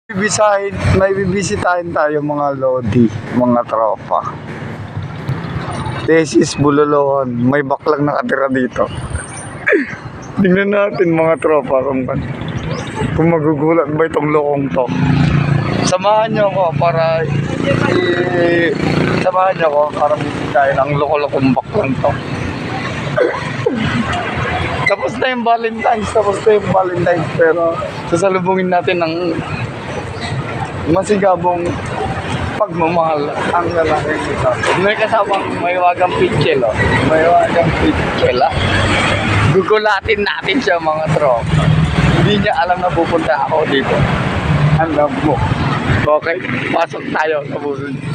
May bibisitahin tayo mga lodi, mga tropa. This is Bulolohan. May baklang nakatira dito. Tingnan natin mga tropa kung magugulat ba itong lokong to. Samahan niyo ako para bisitahin ang loko-lokong baklang to. Tapos na yung Valentine's, pero sasalubungin natin ng masigabong pagmamahal ang lalaki nito. May kasamang Mahiwagang Pitchel, oh. Mahiwagang Pitchel, ah. Gugulatin natin siya mga tropa. Hindi niya alam na pupunta ako dito. Alam mo. Okay, pasok tayo sa puso niya.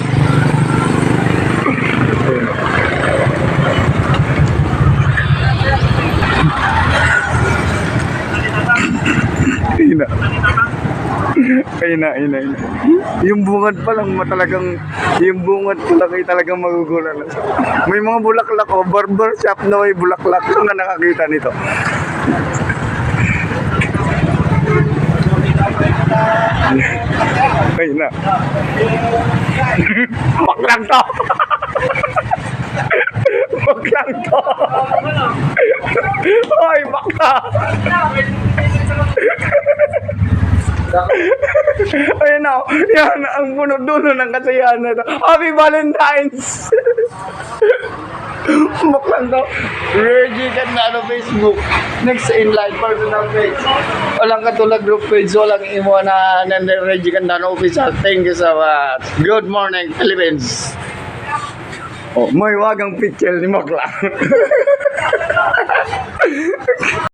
Ayun na. Yung bungad pa lang talagang magugulat. May mga bulaklak, oh, barber shop na may bulaklak na nakakita nito. Ayun na. Baklang to. Hoy, bakla. Ayun na, yan ang puno-dulo ng kasiyahan na ito. Happy Valentine's! Baklang to. Reggie Candano Facebook. Next in line, personal page. Walang katulad group page. Walang imo na Reggie Candano official. Thank you so much. Good morning, Philippines. Oh, Mahiwagang Pitchel ni Baklang.